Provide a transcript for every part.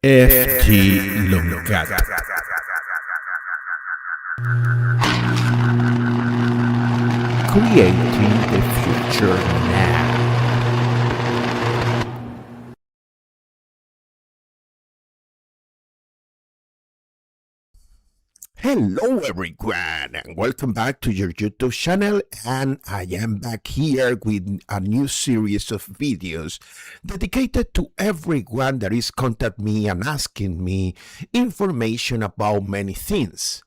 Longatt. Creating the future now. Hello everyone and welcome back to your YouTube channel, and I am back here with a new series of videos dedicated to everyone that is contacting me and asking me information about many things.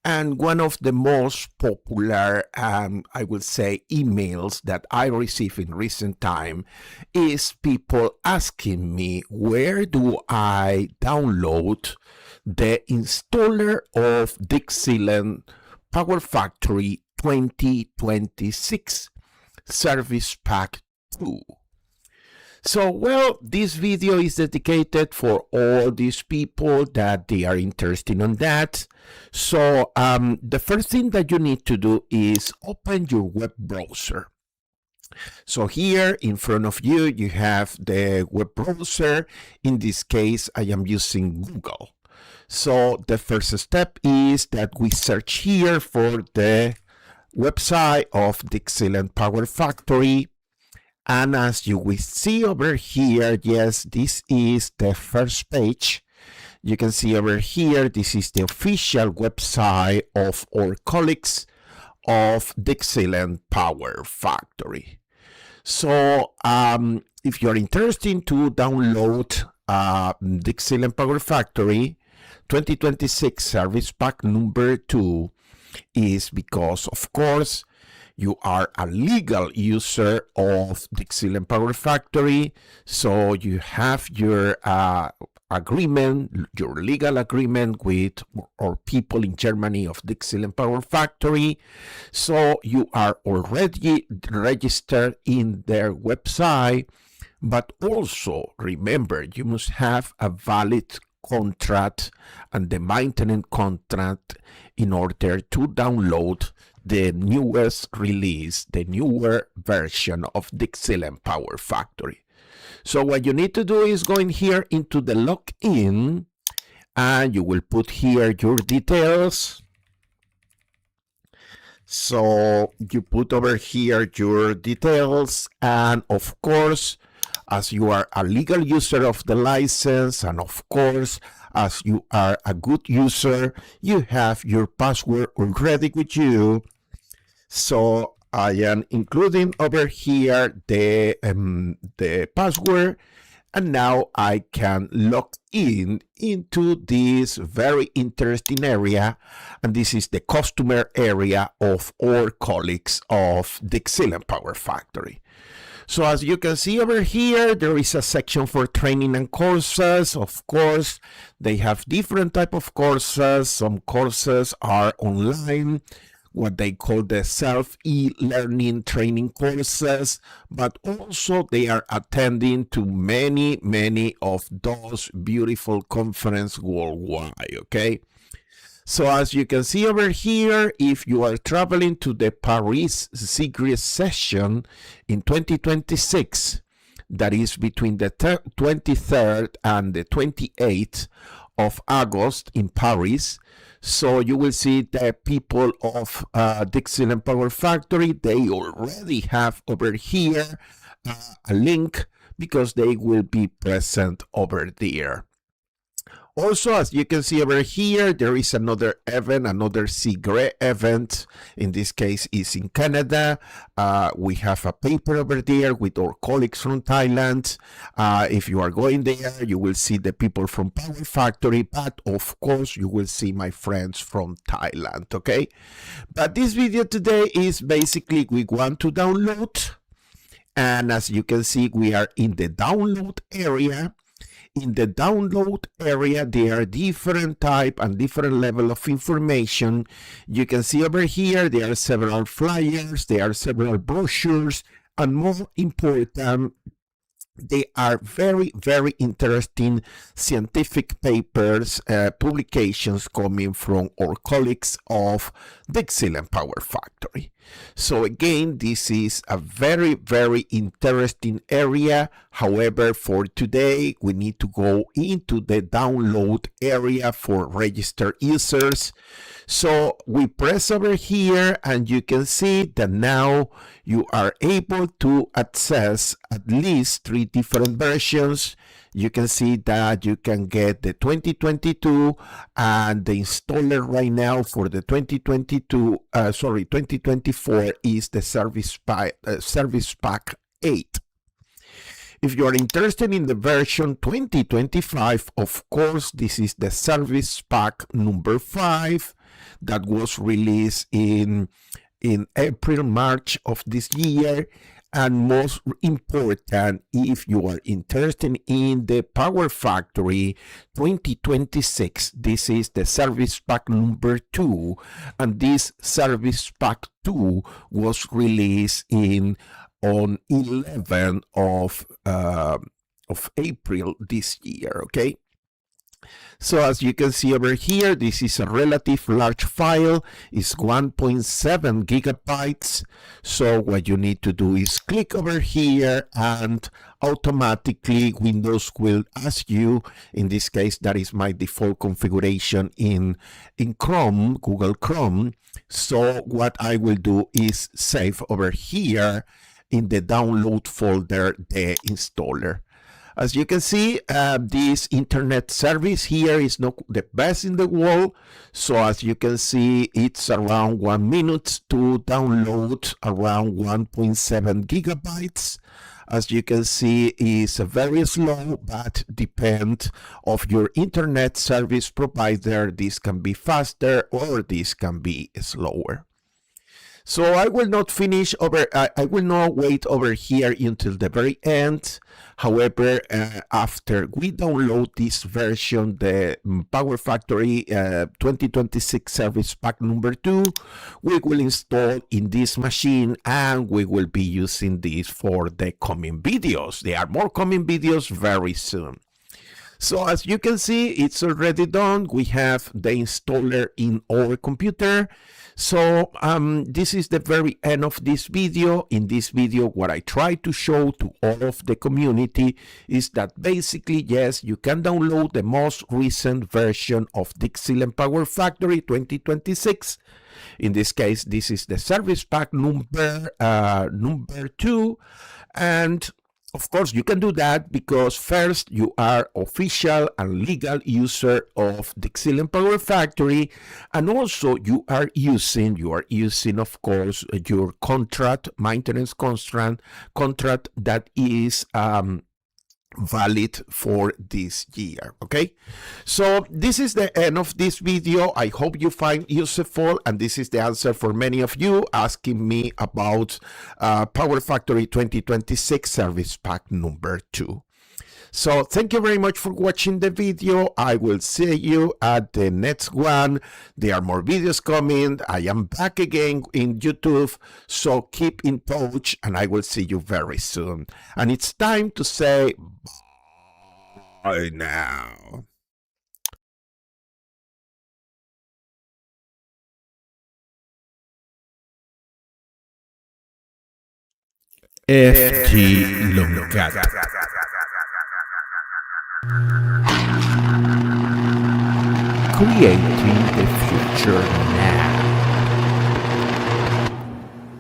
And one of the most popular, I would say, emails that I receive in recent time is people asking me, where do I download the installer of DIgSILENT PowerFactory 2026 Service Pack 2? So, well, this video is dedicated for all these people that they are interested in that. So, the first thing that you need to do is open your web browser. So here in front of you, you have the web browser. In this case, I am using Google. So the first step is that we search here for the website of DIgSILENT PowerFactory. And as you will see over here, yes, this is the first page. You can see over here, this is the official website of our colleagues of DIgSILENT PowerFactory. So if you're interested to download DIgSILENT PowerFactory 2026 Service Pack number 2, is because, of course, you are a legal user of DIgSILENT PowerFactory, so you have your agreement, your legal agreement with our people in Germany of DIgSILENT PowerFactory, so you are already registered in their website. But also remember, you must have a valid contract and the maintenance contract in order to download the newest release, the newer version of DIgSILENT PowerFactory. So what you need to do is go in here into the login, and you will put here your details. So you put over here your details, and of course, as you are a legal user of the license, and of course, as you are a good user, you have your password already with you. So I am including over here the password, and now I can log in into this very interesting area, and this is the customer area of our colleagues of DIgSILENT PowerFactory. So as you can see over here, there is a section for training and courses. Of course, they have different type of courses. Some courses are online, what they call the self-e-learning training courses, but also they are attending to many of those beautiful conferences worldwide, okay? So as you can see over here, if you are traveling to the Paris Secret session in 2026, that is between the 23rd and the 28th of August in Paris, so you will see the people of DIgSILENT PowerFactory, they already have over here a link because they will be present over there. Also, as you can see over here, there is another event, another SIGRE event. In this case, is in Canada. We have a paper over there with our colleagues from Thailand. If you are going there, you will see the people from PowerFactory, but of course, you will see my friends from Thailand, okay? But this video today is basically we want to download. And as you can see, we are in the download area. In the download area, there are different type and different level of information. You can see over here, there are several flyers, there are several brochures, and more important, they are very interesting scientific papers, publications coming from our colleagues of DIgSILENT PowerFactory. So again, this is a very, very interesting area. However, for today, we need to go into the download area for registered users. So we press over here and you can see that now you are able to access at least 3 different versions. You can see that you can get the 2022 and the installer right now for the 2024 is the Service Pack 8. If you are interested in the version 2025, of course, this is the Service Pack number 5 that was released in April, March of this year. And most important, if you are interested in the PowerFactory 2026, this is the Service Pack number 2, and this Service Pack 2 was released on 11 of April this year, okay? So as you can see over here, this is a relative large file. It's 1.7 gigabytes. So what you need to do is click over here and automatically Windows will ask you, in this case, that is my default configuration in Chrome, Google Chrome. So what I will do is save over here in the download folder, the installer. As you can see, this internet service here is not the best in the world. So as you can see, it's around 1 minute to download around 1.7 gigabytes. As you can see, it's very slow, but depend of your internet service provider. This can be faster or this can be slower. So I will not finish I will not wait over here until the very end. However, after we download this version, the PowerFactory 2026 Service Pack number 2, we will install in this machine and we will be using this for the coming videos. There are more coming videos very soon. So as you can see, it's already done. We have the installer in our computer. So this is the very end of this video. In this video, what I try to show to all of the community is that basically, yes, you can download the most recent version of DIgSILENT PowerFactory 2026. In this case, this is the Service Pack number 2. And of course, you can do that because first you are official and legal user of DIgSILENT PowerFactory, and also you are using, of course, your contract, maintenance contract that is valid for this year. Okay, so this is the end of this video. I hope you find useful, and this is the answer for many of you asking me about PowerFactory 2026 Service Pack number 2. So thank you very much for watching the video. I will see you at the next one. There are more videos coming. I am back again in YouTube. So keep in touch and I will see you very soon. And it's time to say bye now. Longatt. Creating the future.